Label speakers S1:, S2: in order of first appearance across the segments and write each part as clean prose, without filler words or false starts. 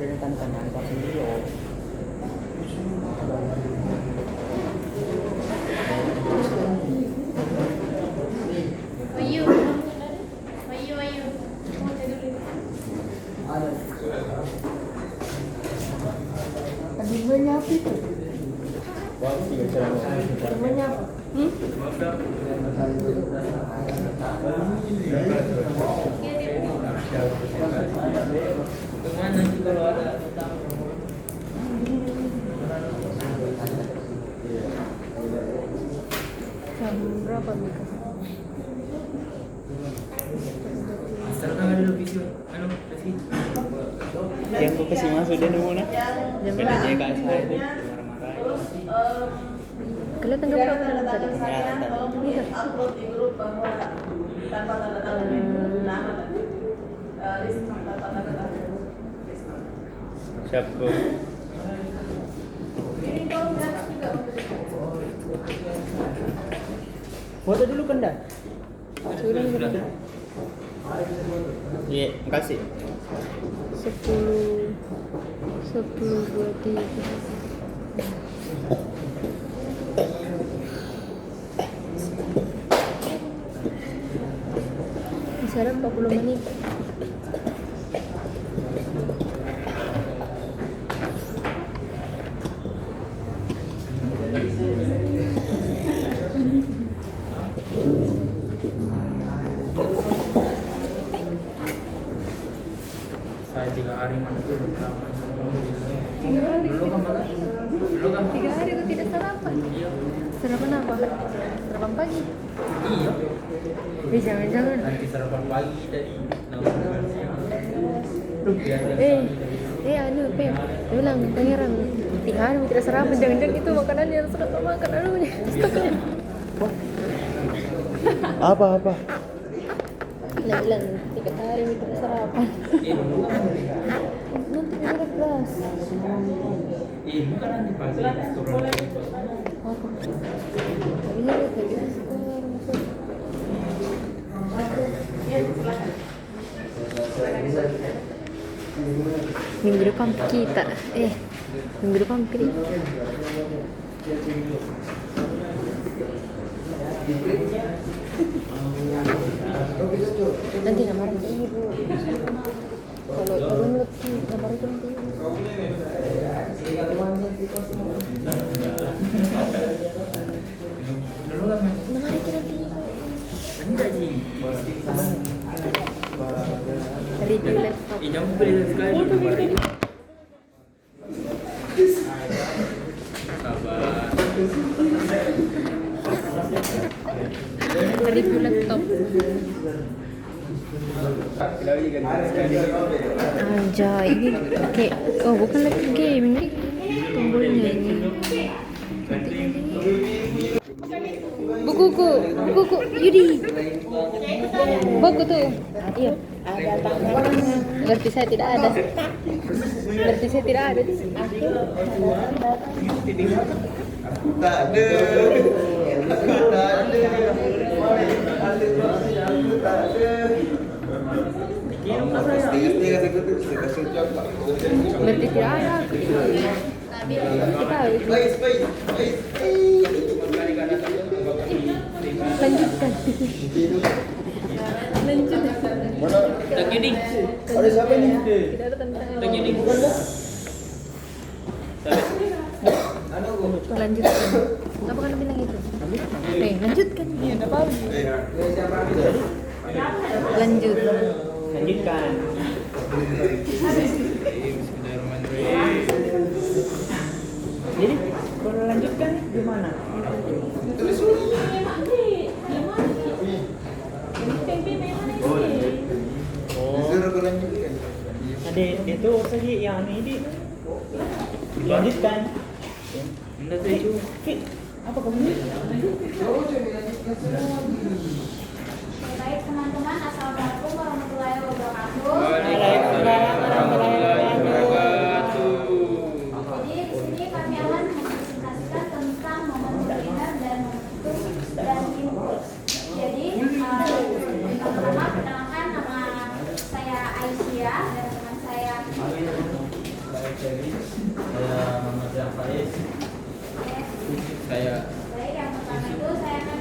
S1: peringatan antar video.
S2: Ayo, ayo. Mau tidur ini.
S3: Tadi gue nyapu tuh.
S1: Wah, tiga cara.
S3: Gue nyapu.
S4: Kemana sih kalau ada
S3: Jam berapa nih?
S4: sekarang ada revisi anu revisi
S1: Yang aku kasih masuk dia nunggu nak.
S3: Jam
S1: Kena
S3: berapa?
S1: dia kat saya tu marah-marah.
S3: Kelihatan jam berapa tadi?
S1: Ya, tak.
S3: Iya.
S5: upload di grup bahwa tanpa tanda tangan nama dan list tanpa tanda tangan list.
S1: Siapa?
S5: Ini kau nggak juga
S1: Foto dulu kan dah?
S3: Sudah.
S1: Iya, makasih.
S3: 10 23. Bisa ada 40 menit.
S4: saya 3 hari mana tuh belum
S3: Tiga hari.
S4: belum kan
S3: 3 hari aku tidak sarapan.
S4: iya
S3: Sarapan apa? Sarapan pagi.
S4: iya
S3: Jangan-jangan.
S4: nanti sarapan pagi dari 6 siang
S3: Anu, Pep. Dia bilang, Pangeran, 3 hari aku tidak sarapan. Jangan-jangan itu makanan yang sudah kau makan. Aduhnya.
S1: Apa?
S3: Dia bilang, 3 hari aku tidak sarapan. Nanti dia kelas.
S4: bukan nanti pagi turun lagi pas
S3: Apa? Tadi dia kayak sekarang. Minggu depan kita. Minggu depan kita. Nanti nak marah ke ibu. Kalau belum lebih, nak marah ke ibu.
S4: dulu kan
S3: Nak marah ke nanti ibu.
S4: enggak sih
S3: Review laptop.
S4: jam beli sekali sabar
S3: Review laptop. Aja, ini pakai. Oh, bukan lagi game ini. Tombolnya ini. Bukuku, Yudi. Buku tuh. Iya. Berarti saya tidak ada.
S6: Tak ada.
S3: Berarti tidak ada. Kita harus lanjutkan.
S4: tak gini
S6: Ada siapa ni?
S3: Tidak ada tanda
S4: tak gini
S3: lanjutkan. Apa kan bilang itu? Lanjutkan. Iya, enggak apa-apa. Lanjut.
S1: Lanjutkan. Jadi kalau lanjutkan gimana?
S6: Disuruh kau lanjutkan.
S1: Ada itu saja yang ini lanjutkan.
S4: enggak sih
S1: Apa kamu?
S2: Baik teman-teman, assalamualaikum warahmatullahi wabarakatuh.
S4: Waalaikumsalam warahmatullahi wabarakatuh.
S2: Jadi di sini kami akan mempresentasikan tentang momen kuliner dan momentum dan input. Jadi pertama perkenalkan nama saya Aisyah dan teman saya
S4: Saya Muhammad Faiz. Saya
S2: Baik, yang pertama itu saya akan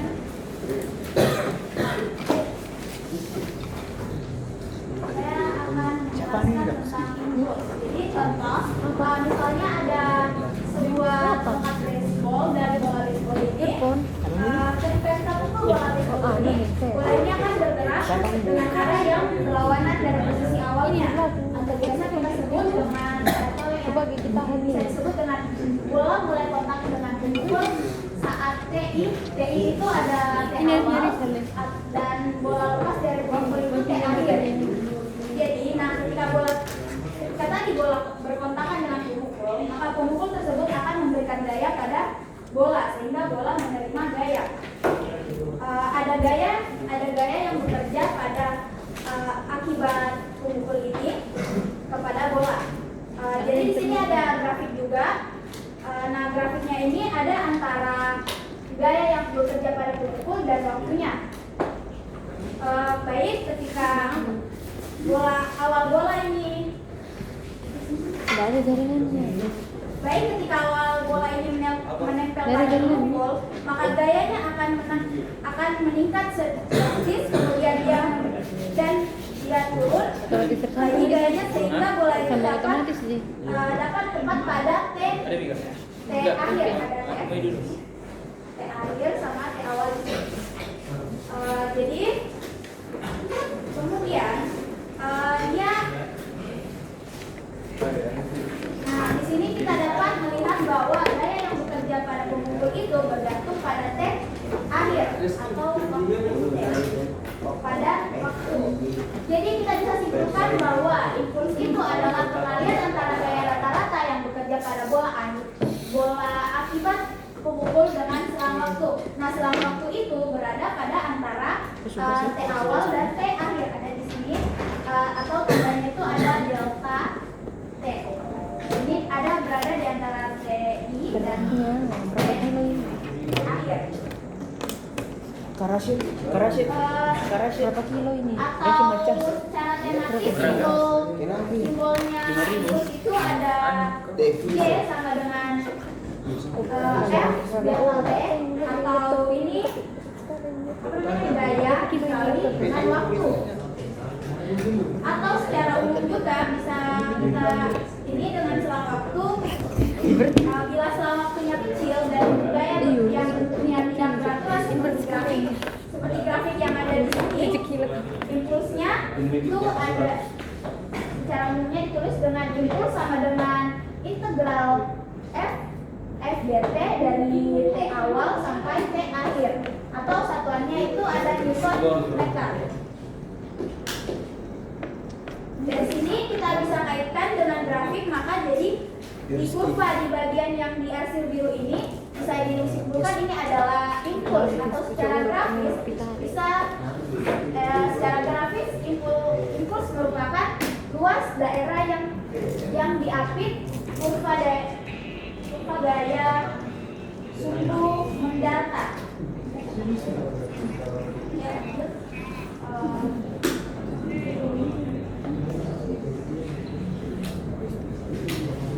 S2: menjelaskan tentang impuls. Jadi contoh, misalnya ada sebuah tongkat baseball dari bola baseball ini. Ketika kita pukul bola baseball ini, bola ini akan bergerak dengan cara yang berlawanan dari posisi awalnya. Atau biasa kita sebut dengan bisa disebut dengan bola mulai kontak dengan pemukul saat TI itu ada T awal dan bola lepas dari pemukul itu T akhir. Jadi, ketika tadi bola berkontakan dengan pemukul, maka pemukul tersebut akan memberikan gaya pada bola sehingga bola menerima gaya. Ada gaya yang bekerja pada akibat pemukul ini kepada bola. Jadi di sini ada grafik juga. Nah, grafiknya ini ada antara gaya yang bekerja pada pemukul dan waktunya. Baik ketika awal bola ini
S3: Tidak ada jaringannya.
S2: Baik ketika awal bola ini menempel pada pemukul, maka gayanya akan meningkat drastis, kemudian dia turun lagi gayanya sehingga bola itu dapat tepat pada T akhir, ada T akhir sama T awal itu. Jadi kemudian nah di sini kita dapat melihat bahwa gaya yang bekerja pada pemukul itu bergantung pada T akhir atau pada waktu. Jadi kita bisa simpulkan bahwa impuls itu adalah pengalian antara gaya rata-rata yang bekerja pada bola akibat pemukul dengan selang waktu. Nah, selang waktu itu berada pada antara T awal dan T akhir, ada di sini atau tandanya itu ada delta T. Ini berada di antara TI dan T akhir.
S1: Karasit.
S3: Berapa kilo ini?
S2: Atau secara tematis simbolnya impuls itu ada J sama dengan F delta T, atau ini gaya dikali dengan waktu. Atau secara umum juga bisa kita ini dengan selang waktu. Bila selang waktunya kecil dan gaya yang bentuknya tidak beratur seperti grafik yang ada di sini, impulsnya itu ada secara umumnya ditulis dengan impuls sama dengan integral F dt dari T awal sampai T akhir, atau satuannya itu ada Newton meter. Dari sini kita bisa kaitkan dengan grafik, maka jadi di kurva di bagian yang di arsir biru ini bisa disimpulkan ini adalah impuls, atau secara grafis secara grafis impuls merupakan luas daerah yang diapit kurva gaya sumbu mendata.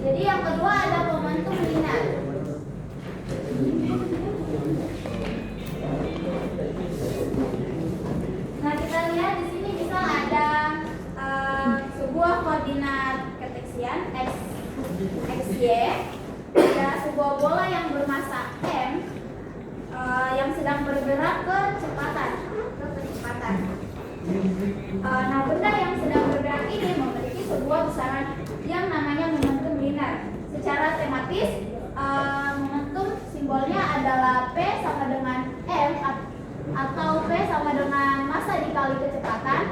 S2: Jadi yang kedua ada momentum linear. Nah, kita lihat di sini misal ada sebuah koordinat kartesian XY, ada sebuah bola yang bermasa M yang sedang bergerak kecepatan. Nah, benda yang sedang bergerak ini memiliki sebuah besaran yang namanya momentum linear. Secara tematis, momentum simbolnya adalah P sama dengan M atau P sama dengan massa dikali kecepatan.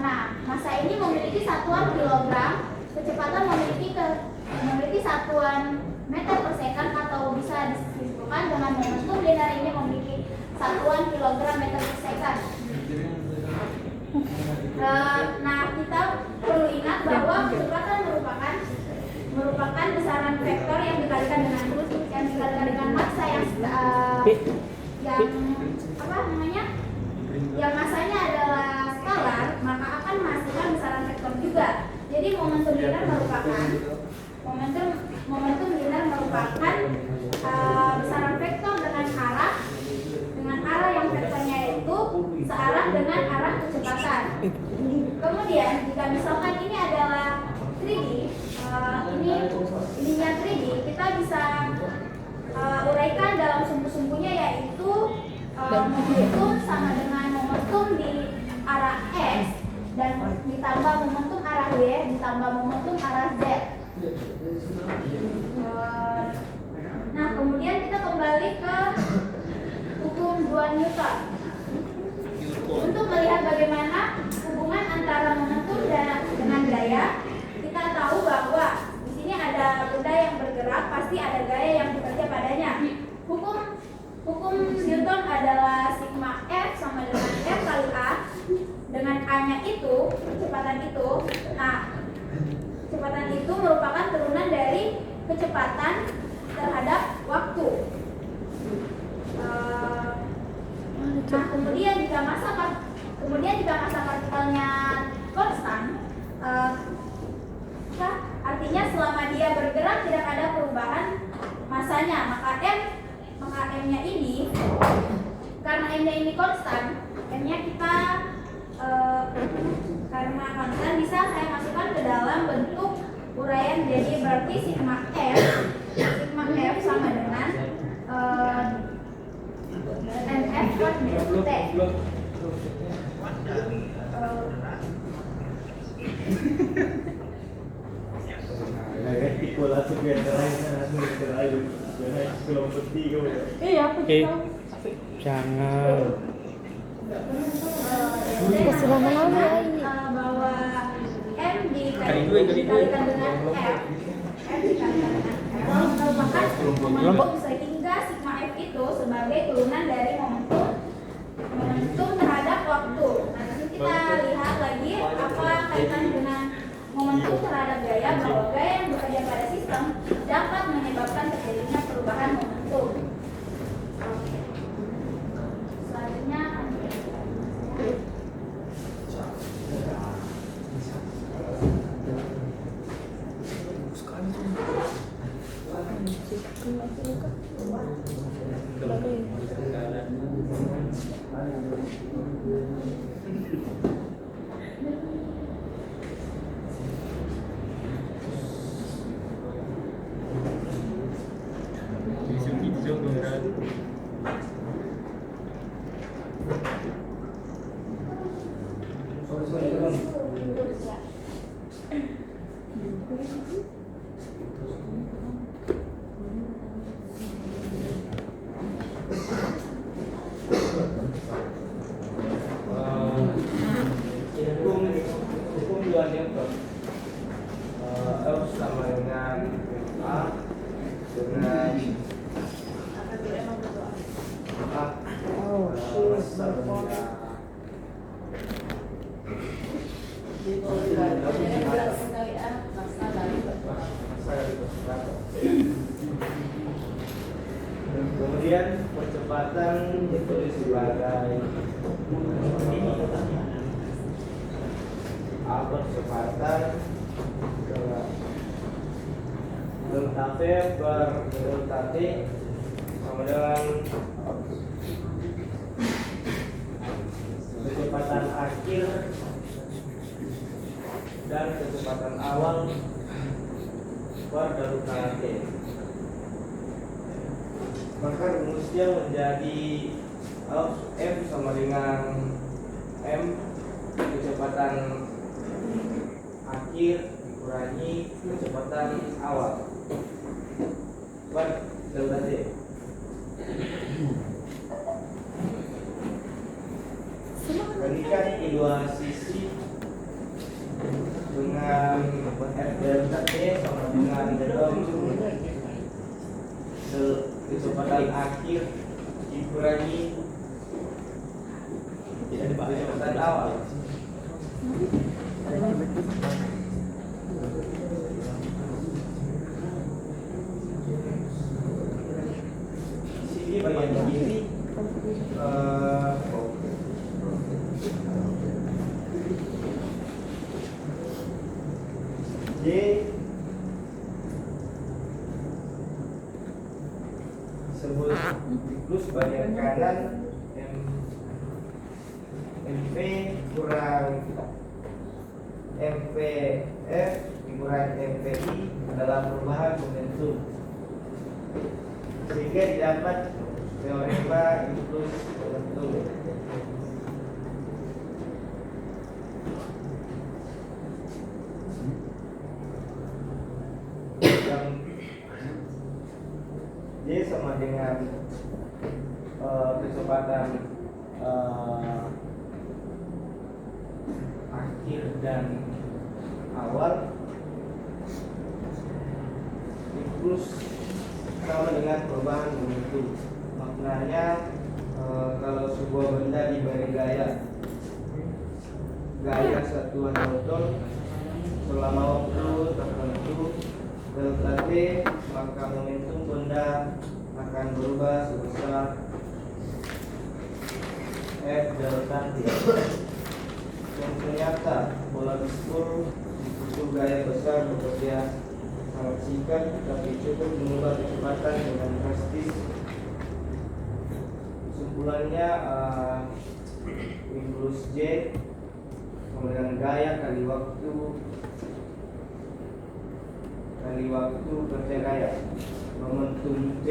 S2: Nah, massa ini memiliki satuan kilogram, kecepatan memiliki satuan meter per second, atau bisa disimpulkan dengan momentum linear ini memiliki satuan kilogram meter per second. Nah, kita perlu ingat bahwa kecepatan merupakan besaran vektor yang dikalikan dengan massa yang massanya adalah skalar, maka akan menghasilkan besaran vektor juga. Jadi momentum linear merupakan momentum sama dengan momentum di arah X dan ditambah momentum arah Y ditambah momentum arah Z. Nah, kemudian kita kembali ke hukum 2 Newton. Untuk melihat bagaimana hubungan antara momentum dengan gaya, kita tahu bahwa di sini ada benda yang bergerak, pasti ada gaya yang bekerja padanya. Hukum Newton adalah sigma F sama dengan F kali A, dengan A-nya itu, kecepatan itu. Nah, kecepatan itu merupakan turunan dari kecepatan terhadap waktu. Nah, kemudian jika massa partikelnya konstan, artinya selama dia bergerak tidak ada perubahan massanya, maka M-nya ini, karena M-nya ini konstan, M-nya kita karena konstan bisa saya masukkan ke dalam bentuk uraian, jadi berarti sigma F sama dengan NF per T.
S1: Jangan.
S3: Kasih lama-lama ini.
S2: Bahwa M dikalikan dengan F dikalikan dengan F merupakan momentum, sehingga sigma F itu sebagai turunan dari momentum terhadap waktu. Nanti kita lihat lagi apa kaitan dengan momentum terhadap gaya, bahwa gaya yang bekerja pada sistem dapat menyebabkan terjadinya perubahan momentum. Selanjutnya
S4: hukum 2 Newton, F sama dengan A dengan A sama dengan kemudian percepatan ditulis sebagai A percepatan delta V per delta T sama dengan kecepatan akhir dan kecepatan awal per delta T. Maka rumusnya menjadi F sama dengan M kecepatan akhir dikurangi kecepatan awal per delta T. Berikan kedua sisi dengan F delta T sama dengan kecepatan akhir dikurangi kecepatan awal. Sini bagian kiri J sebut plus bagian kanan MP kurang MPF dikurangi MPI adalah perubahan momentum, sehingga didapat
S6: teorema impuls momentum. Yang Y sama dengan kecepatan akhir dan awal. Impuls sama dengan perubahan momentum. Maknanya kalau sebuah benda diberi gaya satuan motor selama waktu tertentu delta t, maka momentum benda akan berubah sebesar f delta t. Dan ternyata bola bispur butuh gaya besar bekerja sangat singkat, tapi cukup mengubah kecepatan dengan drastis. Kesimpulannya impuls J sama dengan gaya kali waktu kerja gaya. Momentum B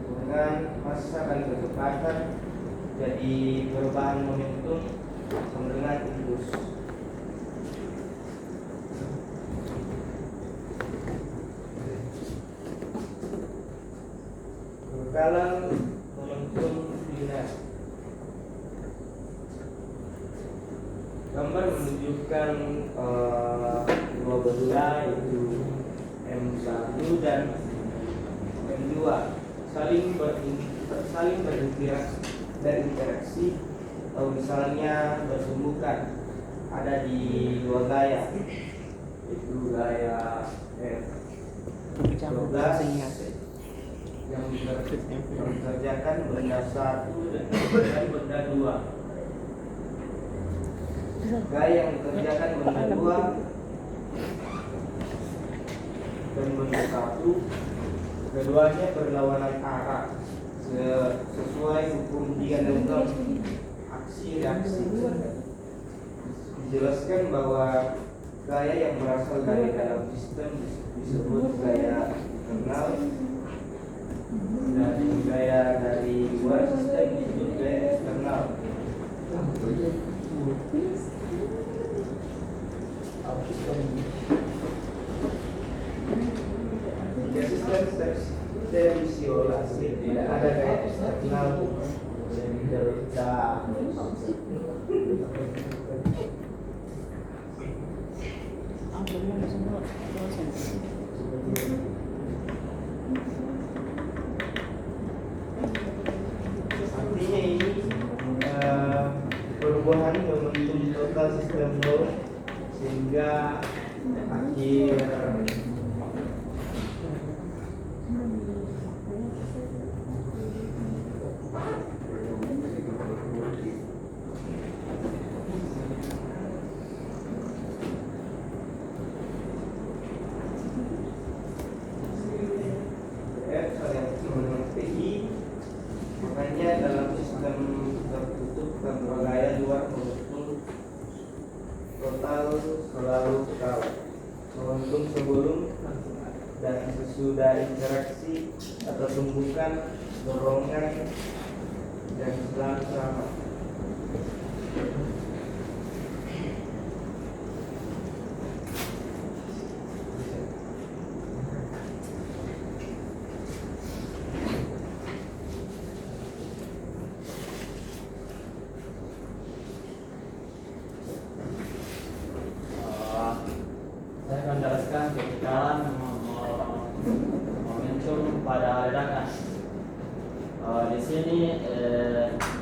S6: dengan massa kali kecepatan, jadi perubahan momentum sama dengan impuls. Kekekalan momentum linear. Gambar menunjukkan dua benda yaitu M1 dan M2 saling berinteraksi atau misalnya bersumbukan ada di dua gaya, yaitu gaya F12 yang mengerjakan benda 1 dan benda 2. Gaya yang mengerjakan benda 2 dan benda 1, keduanya berlawanan arah sesuai hukum 3 dan 6 aksi reaksi. Dijelaskan bahwa gaya yang berasal dari dalam sistem disebut gaya internal, dan gaya dari luar sistem disebut gaya eksternal. Jika sistem terisolasi tidak ada gaya eksternal dan delta artinya ini perubahan momentum total sistem load sehingga akhir makanya dalam sistem tertutup tanpa gaya luar momentum total selalu tahu momentum sebelum dan sesudah interaksi atau tumbukan dorongan dan selalu sama.
S4: Saya akan jelaskan kekekalan momentum pada ledakan. Di sini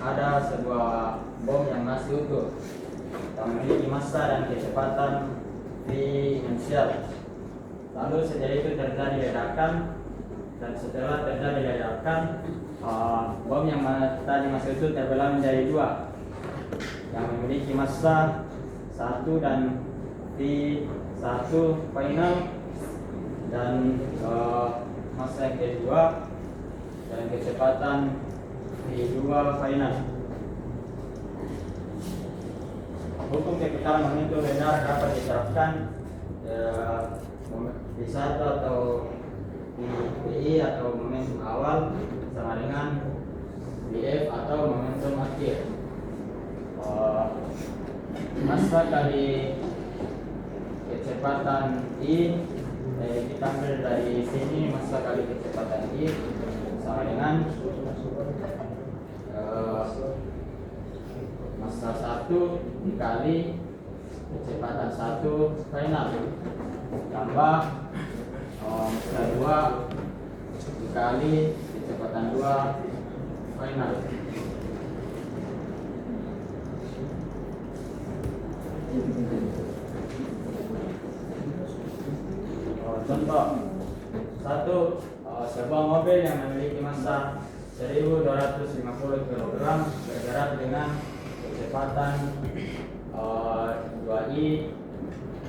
S4: ada sebuah bom yang masih utuh, yang memiliki massa dan kecepatan v inersial. Lalu setelah itu terjadi ledakan, dan setelah terjadi ledakan, bom yang tadi masih utuh terbelah menjadi dua, yang memiliki massa 1 dan V1 final, dan massa yang kedua dan kecepatan V2 final. Hukum kekekalan momentum linear dapat diterapkan V1 atau VI atau momentum awal sama dengan BF atau momentum akhir. Massa kali kecepatan I, kita ambil dari sini, massa kali kecepatan I sama dengan massa 1 dikali kecepatan 1 final tambah massa 2 dikali kecepatan 2 final. Contoh satu, sebuah mobil yang memiliki massa 1250 kg bergerak dengan kecepatan 2i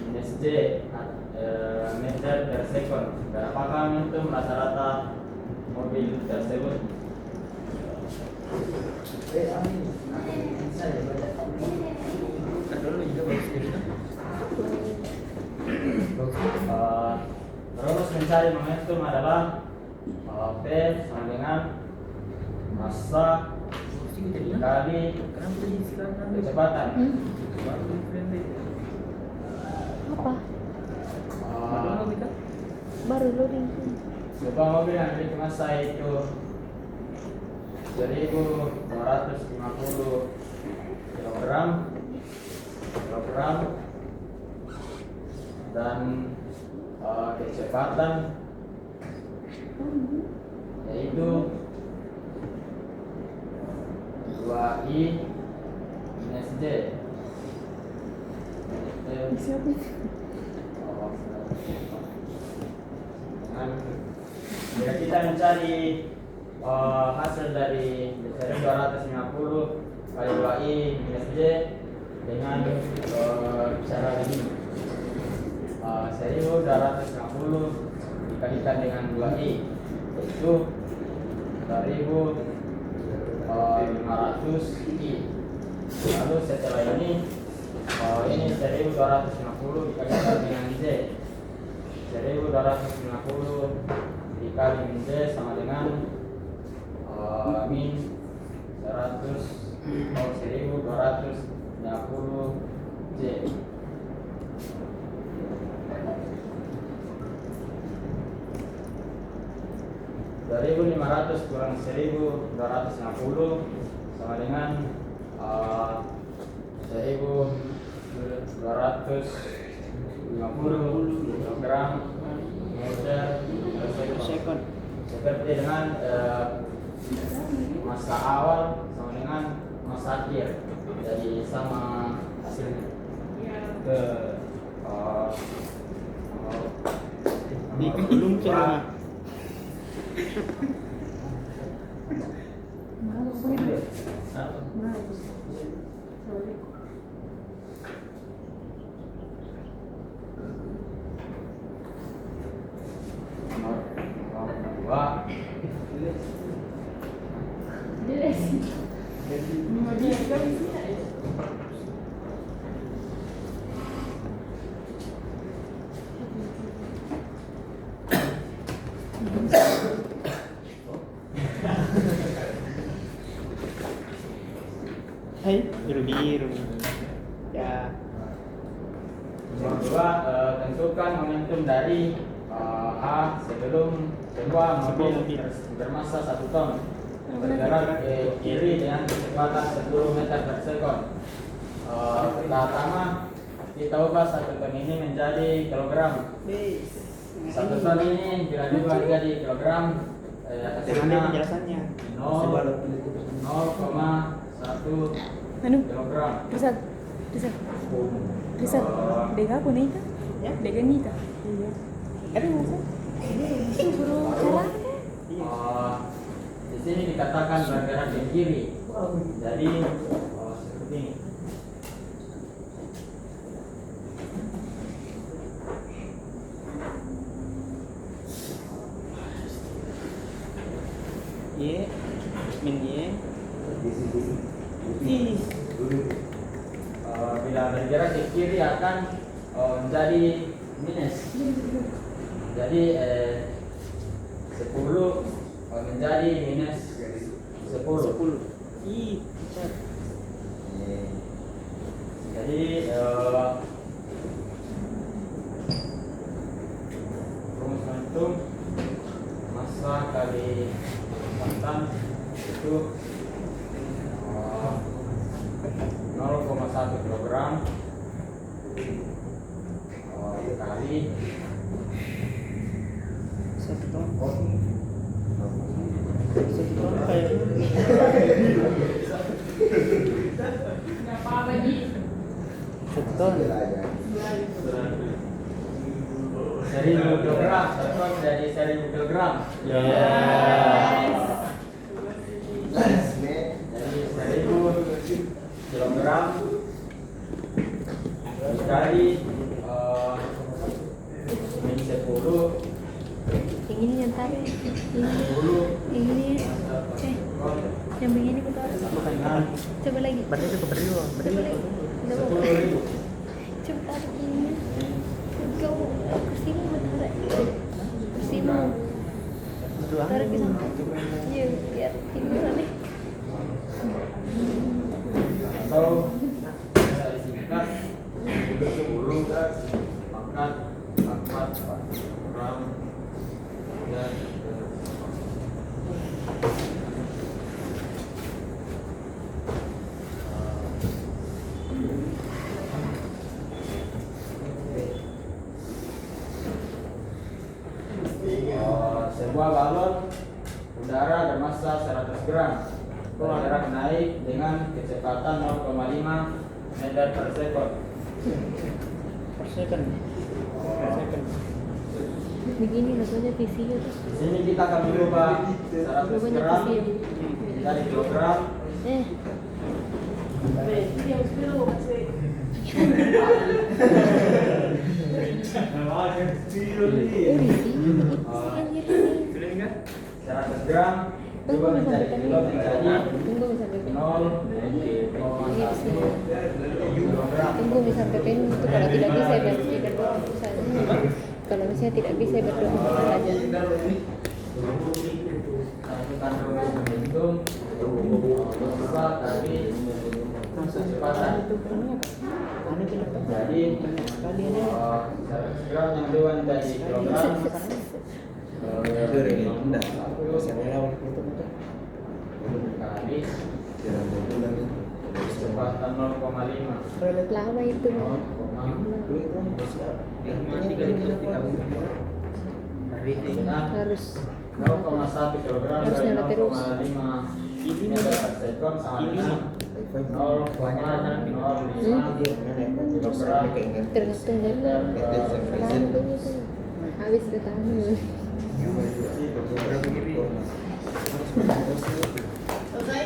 S4: minus j meter per sekon. Berapakah momentum rata-rata mobil tersebut? Terus mencari momentum adalah P sama dengan massa dikali kecepatan.
S3: Apa? Baru loading.
S4: Sebuah mobil yang memiliki massa itu 1250 kilogram dan kecepatan yaitu 2i minus j. Jika kita mencari hasil dari 1250 kali 2i minus j dengan cara begini, 1250 dikalikan dengan 2i itu 1500i. Lalu setelah ini 1250 dikalikan dengan j, 1250 dikali min j sama dengan min 1250 j. Dari 1500 kurang 1250 sama dengan 1250 kilogram meter per sekon. Seperti dengan masa awal sama dengan masa akhir, jadi sama hasilnya.
S1: Belum cerah. Hai, biru-biru. Ya.
S4: Nomor 2, tentukan momentum dari A sebelum sebuah mobil bermassa 1 ton bergerak ke kiri dengan kecepatan 10 meter per sekon. Pertama, kita ubah 1 ton ini menjadi kilogram. 1 ton ini bila diubah menjadi kilogram,
S1: Bagaimana penjelasannya?
S4: 0,1 kilogram.
S3: Rizal. Dega aku nih kan?
S1: Ya?
S3: Dega nih kan? Iya. Ada masa? Itu guru cara
S4: Di sini dikatakan bergerak ke kiri. Jadi seperti ini.
S1: Y min Y.
S4: Bila bergerak ke kiri akan menjadi minus. Jadi 10 menjadi minus 10. momentum massa kali kecepatan itu 0,1 kilogram kali
S1: 1 ton. 1 ton kayak
S5: Apa lagi?
S1: 1 ton.
S4: seribu kilogram, 1 ton dari 1000 kilogram. Jadi 1000 kilogram dikali min 10
S3: Yang ini yang tarik. Yang ini. Yang begini betul.
S1: Bukan.
S3: Coba lagi.
S1: Berarti itu berdua.
S3: Coba lagi. Udah mau.
S4: 10.000.
S3: Coba tarik ini. Kau kursimu tarik. Kursimu.
S1: Berdua.
S3: Tarik ke sana. Iya, biar tiduran nih.
S4: Atau bisa disingkat 10 pangkat 4 gram dan sebuah balon udara bermassa 100 gram bergerak naik dengan kecepatan 0,5 meter per second.
S1: Per second. Per second.
S3: Begini rasanya visinya tuh.
S4: Di sini kita akan merubah 100 gram dari kilogram.
S5: Yang 10 masih.
S3: Yang gini.
S4: 100 gram coba menjadi kilo menjadi
S3: Tunggu sampai
S4: 0,1 kilogram.
S3: Tunggu sampai penuh itu kalau tidak bisa berdoa saja. Kalau misalnya tidak bisa berdoa saja.
S4: Lakukan momentum berubah tapi kecepatan. Jadi 100 gram yang dua menjadi kilogram. Kali kecepatan 0,5.
S3: Lama itu.
S4: 0,5
S3: Harus
S4: 0,1 kilogram
S3: Harus
S4: dari
S3: nyala terus.
S4: 0,5 meter per sekon sama dengan 0,05 kilogram.
S3: tergantung dari tahan dulu tuh. Habis udah tahan dulu.
S5: Selesai?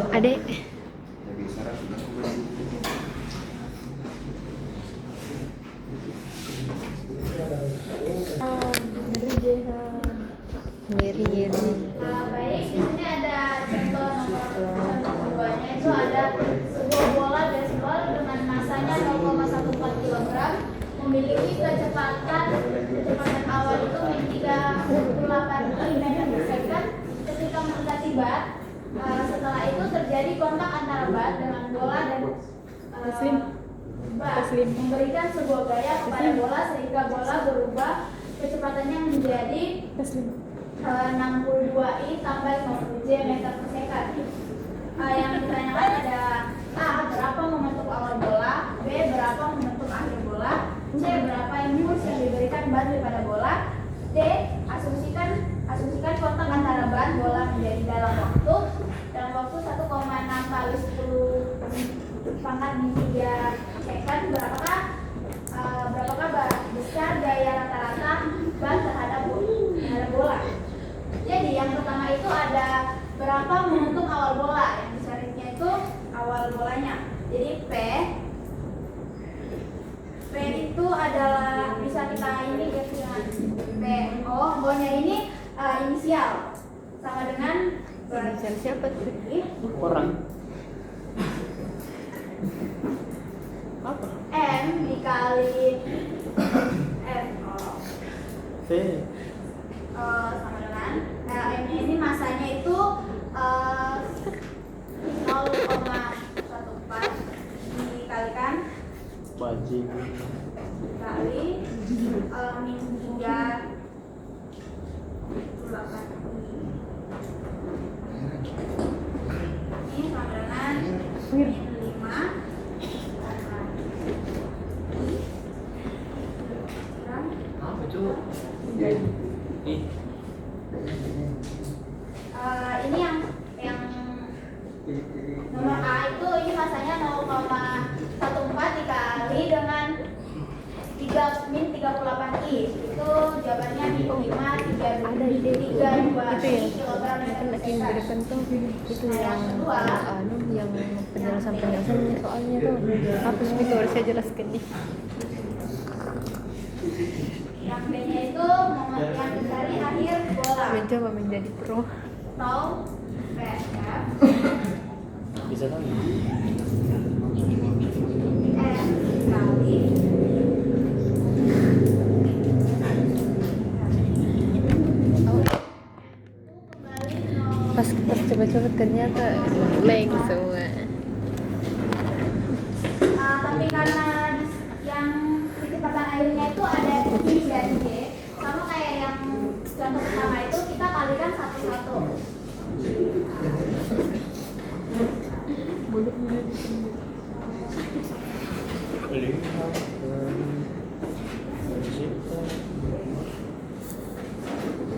S3: Adek. Ngiri.
S2: Baik, di sini ada contoh nomor keduanya itu ada sebuah bola baseball dengan masanya 0,14 kg memiliki kecepatan awal itu 38 meter per second ketika mendekati bat. Setelah itu terjadi kontak antara bat dengan bola dan bat memberikan sebuah gaya kepada bola sehingga bola berubah kecepatannya menjadi 62 I tambah 50 J meter per second. Yang ditanyakan ada A. Berapa momentum awal bola, B. Berapa momentum akhir bola, C. Berapa impuls yang diberikan bat pada bola, D. Asumsikan kontak antara bat bola menjadi dalam waktu 1,6 kali 10 pangkat min 3 second. Berapakah besar gaya rata-rata bat terhadap bola? Jadi yang pertama itu ada berapa momentum awal bola, yang disyaratnya itu awal bolanya. Jadi P itu adalah bisa kita ini guys dengan P. O-nya ini inisial sama dengan
S3: Inisial siapa tuh?
S1: Orang. Apa?
S2: M dikali M
S1: V.
S2: sama dengan M nya ini masanya itu 0,14 dikalikan
S1: Bajing.
S2: kali min 38 ini sama dengan min 5
S1: Apa itu? Ih.
S2: ini yang nomor A itu ini masanya 0,14 dikali dengan 38 I itu jawabannya min 5
S3: Ada ide
S2: 32
S3: itu ya
S2: kilogram
S3: kan lagi di depan tuh itu yang yang penjelasan soalnya tuh hapus itu harus saya jelaskan nih.
S2: yang B nya itu yang dari akhir bola
S3: Mencoba menjadi pro.
S2: atau PSF
S1: Bisa tahu?
S2: M dikali
S3: Pas coba-coba ternyata lag semua.
S2: tapi karena yang kecepatan airnya itu ada I dan J sama kayak yang contoh pertama itu kita kalikan satu-satu.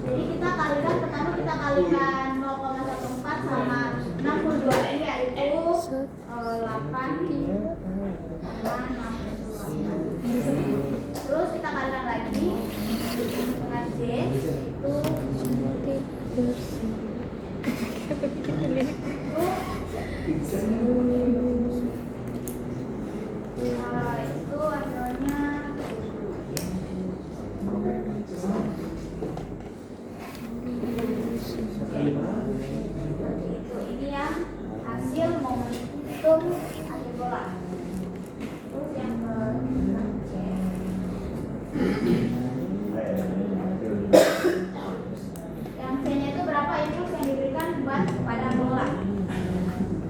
S2: Jadi kita kalikan pertama kita kalikan 0,14 sama 62 ini yaitu 8 terus kita kalikan lagi dengan J itu itu hasilnya ini yang hasil momentum akhir bola. Terus yang C yang C nya itu berapa impuls yang diberikan pada bola.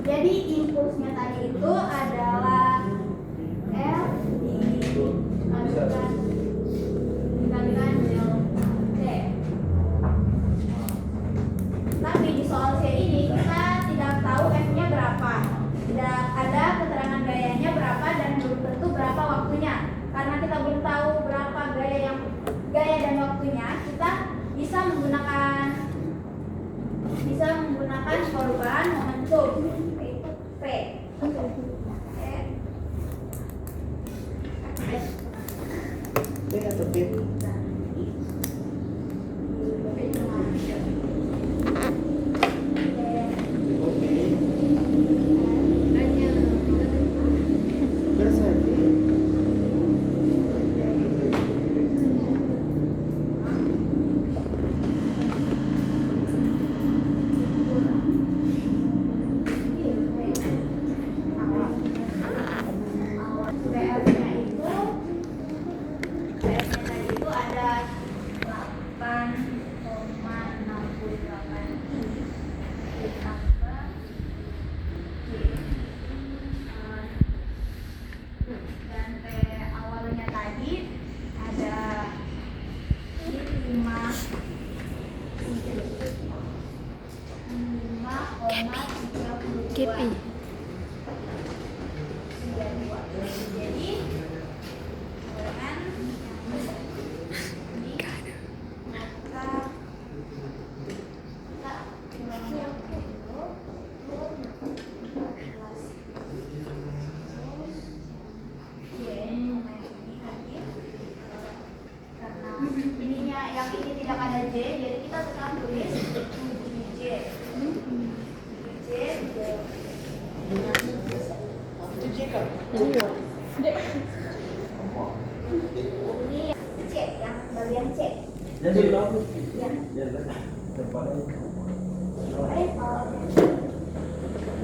S2: Jadi impulsnya tadi itu adalah L dikalikan del C. Tapi di soal C ini kita tidak tahu F-nya berapa. Tidak ada keterangan gayanya berapa dan belum tentu berapa waktunya. Karena kita belum tahu berapa gaya dan waktunya, kita bisa menggunakan korban momentum yaitu P.
S1: B atau B?
S3: Kipi.
S2: Ininya yang ini tidak ada J, jadi kita tekan tulis J. Ini C, yang bagian C.
S6: Jadi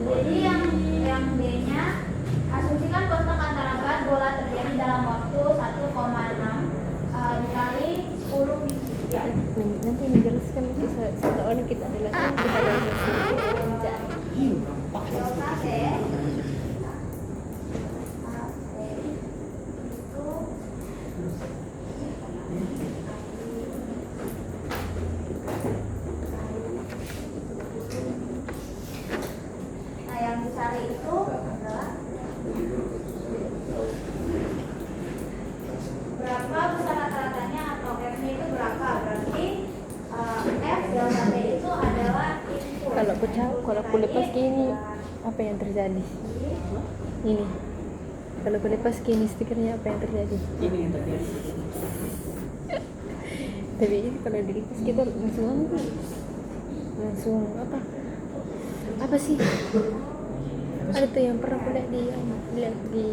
S2: Jadi yang D-nya delta T nah yang dicari itu adalah berapa besar rata-ratanya atau F-nya itu berapa, berarti F delta T itu adalah input.
S3: Kalau aku lepas gini, apa yang terjadi? Ini. Kalau aku lepas gini stikernya, apa yang terjadi?
S1: Ini yang terjadi.
S3: Tapi ini kalau dilepas kita langsung apa sih? Ada tuh yang pernah aku lihat di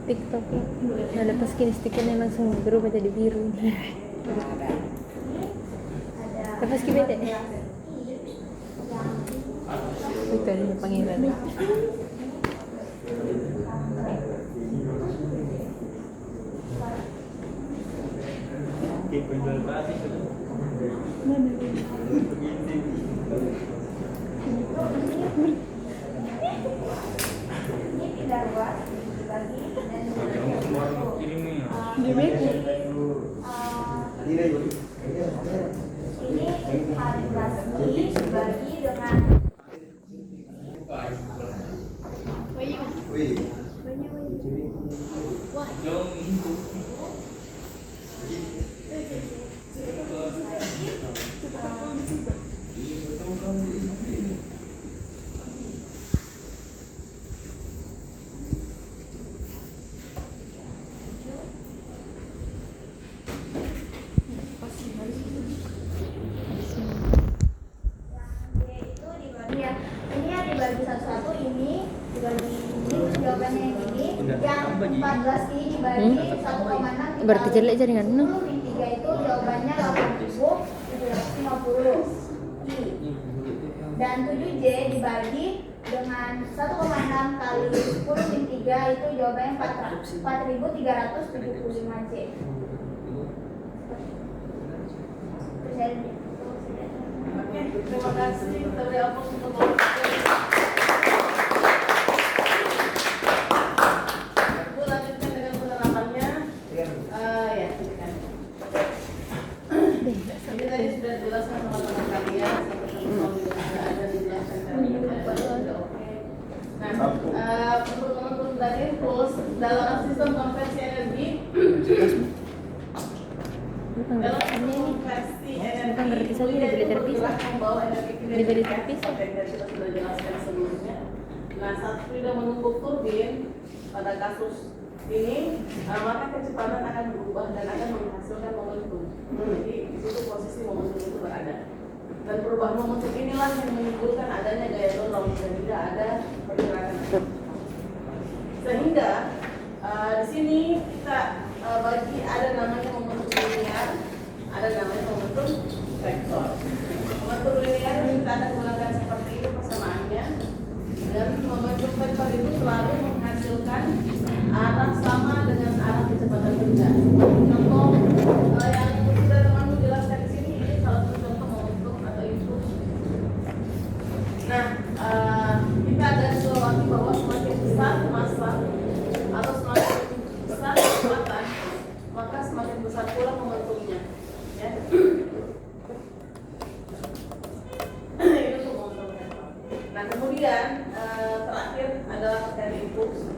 S3: TikTok. Nah, lepas gini stikernya langsung berubah jadi biru. Lepas gini beda. Itu ada panggilan.
S2: Ini tidak luas dibagi dan ini harga dibagi dengan ini ya dibagi satu-satu, ini dibagi ini jawabannya yang ini, yang 14 ini dibagi 1,6
S3: Berarti jelek jaringan.
S2: 10 min 3 itu jawabannya 8.750 I. Dan 7J dibagi dengan 1,6 kali 10 min 3 itu jawabannya 4.375 J.
S5: Oke, terima kasih dari Opus untuk waktunya. Bu, lanjutkan dengan penerapannya. Ya, silakan. Ini tadi sudah dijelaskan sama teman kalian, seperti kalau ada dijelaskan tadi. Oke. Nah, untuk teman-teman dari Plus dalam sistem konversi energi. Dalam konversi energi
S3: dibeli terpisah.
S5: membawa energi kinetik
S3: Dibeli terpisah.
S5: yang kita sudah jelaskan sebelumnya. Nah, saat tidak menunggu turbin pada kasus ini, maka kecepatan akan berubah dan akan menghasilkan momentum. Jadi di situ posisi momentum itu berada. Dan perubahan momentum inilah yang menimbulkan adanya gaya dorong sehingga ada pergerakan. Sehingga di sini kita bagi ada namanya momentum linear, ada namanya momentum vektor. Momentum linear kita akan gunakan seperti itu persamaannya, dan momentum vektor itu selalu menghasilkan arah sama dengan arah kecepatan benda. Contoh yang sudah teman jelaskan di sini, ini salah satu contoh momentum atau input. Nah, kita ada sesuatu bahwa semakin besar massa atau semakin besar kecepatan, maka semakin besar pula momentumnya. Ya. Itu tuh momentumnya. Nah, kemudian terakhir adalah terkait impuls.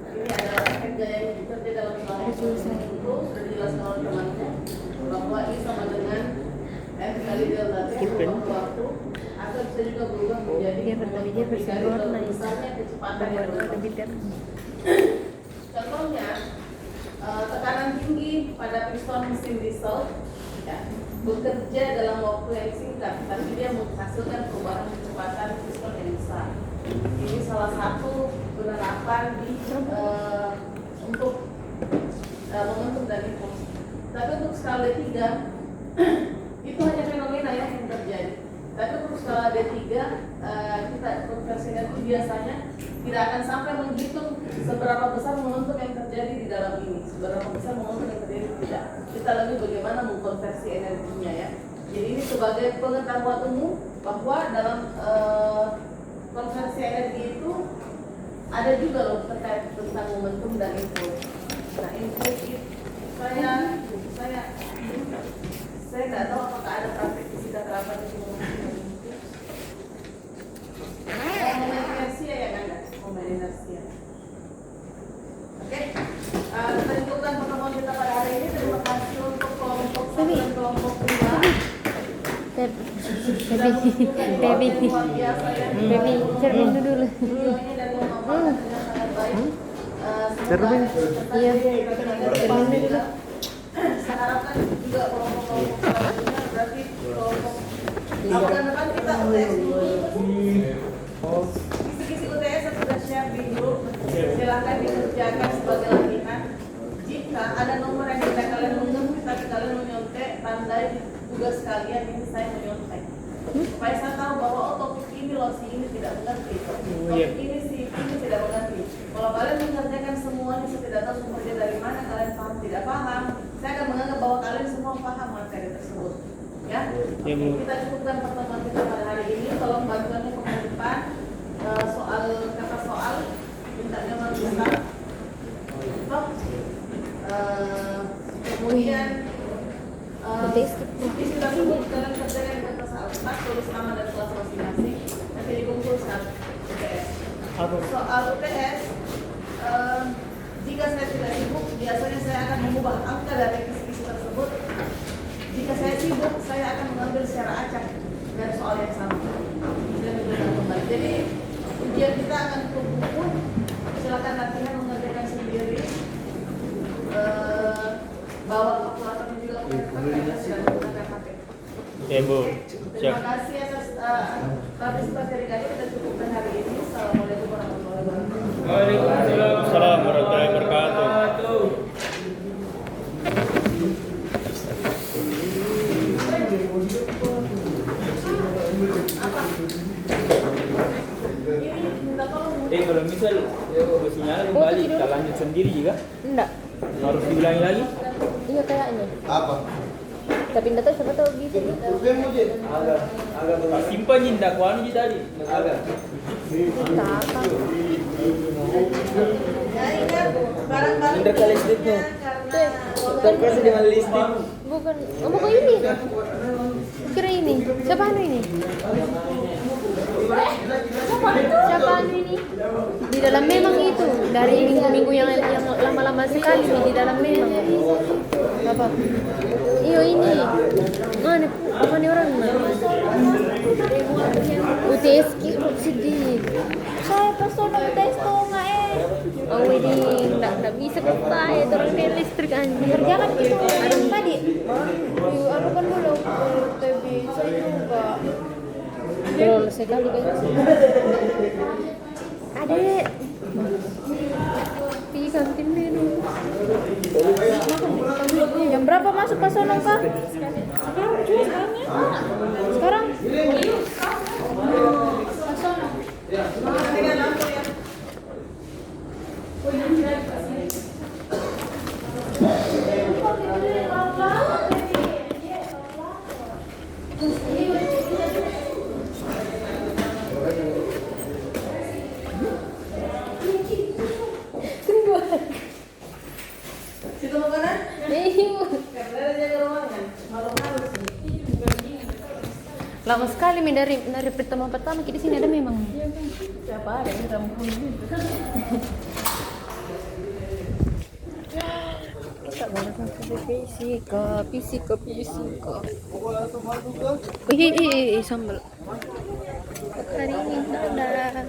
S5: Ini adalah terkait gaya yang terjadi dalam impuls. Sudah dijelaskan oleh temannya bahwa I sama dengan F kali delta T berubah waktu, atau bisa juga berubah menjadi
S3: Dia bersinkronis.
S5: besarnya kecepatan yang berubah. Contohnya, tekanan tinggi pada piston mesin diesel ya, bekerja dalam waktu yang singkat, tapi dia menghasilkan perubahan kecepatan piston yang besar. Ini salah satu penerapan di untuk momentum dan impuls. Tapi untuk skala D3 itu hanya fenomena yang terjadi. Tapi untuk skala D3 kita konversi energi biasanya tidak akan sampai menghitung seberapa besar momentum yang terjadi di dalam ini, seberapa besar momentum yang terjadi tidak. Kita lebih bagaimana mengkonversi energinya ya. Jadi ini sebagai pengetahuan umum bahwa dalam konversi energi itu ada juga loh terkait tentang momentum dan impuls. Nah, impuls itu saya nggak tahu apakah ada praktik fisika terapan itu momen inersia yang ada, momen inersia. Oke, tentukan pertemuan kita pada hari ini. Terima kasih untuk kelompok 1 dan kelompok 2.
S3: Baby, cermin dulu.
S5: Videonya dan memaparkan dengan sangat baik.
S1: Cermin?
S3: Iya, cermin dulu.
S5: Saya harapkan juga kelompok-kelompok selanjutnya berarti kelompok bulan depan kita UTS dulu. Kisi-kisi UTS yang sudah share di grup silahkan dikerjakan sebagai latihan. Jika ada nomor yang tidak kalian mengerti tapi kalian menyontek, tandai di tugas kalian ini saya menyontek. Supaya saya tahu bahwa topik ini loh si ini tidak mengerti, topik ini si ini tidak mengerti. Kalau kalian mengerjakan semuanya, saya tidak tahu sumbernya dari mana, kalian paham tidak paham, saya akan menganggap bahwa kalian semua paham materi tersebut. Ya, kita cukupkan pertemuan kita pada hari ini. Tolong bantuannya ke depan. Soal kata soal mintanya besar. Kemudian ini sudah sebut kalian kerjakan kata soal 4, tulis nama dan kelas masing-masing. Nanti dikumpulkan UTS. Soal UTS, jika saya tidak sibuk, biasanya saya akan mengubah angka dari kisi-kisi tersebut. Jika saya sibuk, saya akan mengambil secara acak dari soal yang sama dan diberikan kembali. Jadi ujian kita akan tutup buku. Silakan latihan mengerjakan sendiri. Bawa kalkulator juga dan menggunakan HP.
S1: Ya Bu.
S5: Terima kasih atas partisipasi dari kalian. Kita cukupkan hari ini. Assalamualaikum warahmatullahi wabarakatuh.
S1: Waalaikumsalam warahmatullahi wabarakatuh. Kalau misal sinyal kembali, kita lanjut sendiri juga?
S3: Enggak.
S1: Harus diulangi lagi?
S3: Iya kayaknya.
S6: Apa?
S3: Tapi enggak tahu siapa tahu gitu.
S6: Agak
S1: Simpan je dakwaan je tadi.
S6: agak.
S3: Kakak.
S5: Ya ingat barang-barang
S1: Indra ke listriknya. Terkasih dengan listrik.
S3: Bukan. Oh, kok ini? Kira ini. Siapa anu ini? Siapa anu ini? Di dalam memang itu dari minggu-minggu yang lama-lama sekali nih di dalam memang. Apa? Iyo ini. Mana? Apa nih orang? UTS sedih. Saya personal UTS tuh nggak Oh ini nggak bisa kita ya turun di listrik anjing. Kerjakan itu ada tadi. Aku kan belum tapi saya juga. Belum sekali kan. Adek. Pergi kantin dulu. Jam berapa masuk Pak Sono kah? Sekarang? Pak Sono.
S5: Situ mau mana? Karena jaga ruangan. Malam harus.
S3: Lama sekali Mi dari pertama kita di sini ada memang.
S5: Siapa ada yang rampung gitu.
S3: Fisika. Wih, sambal. Hari ini ada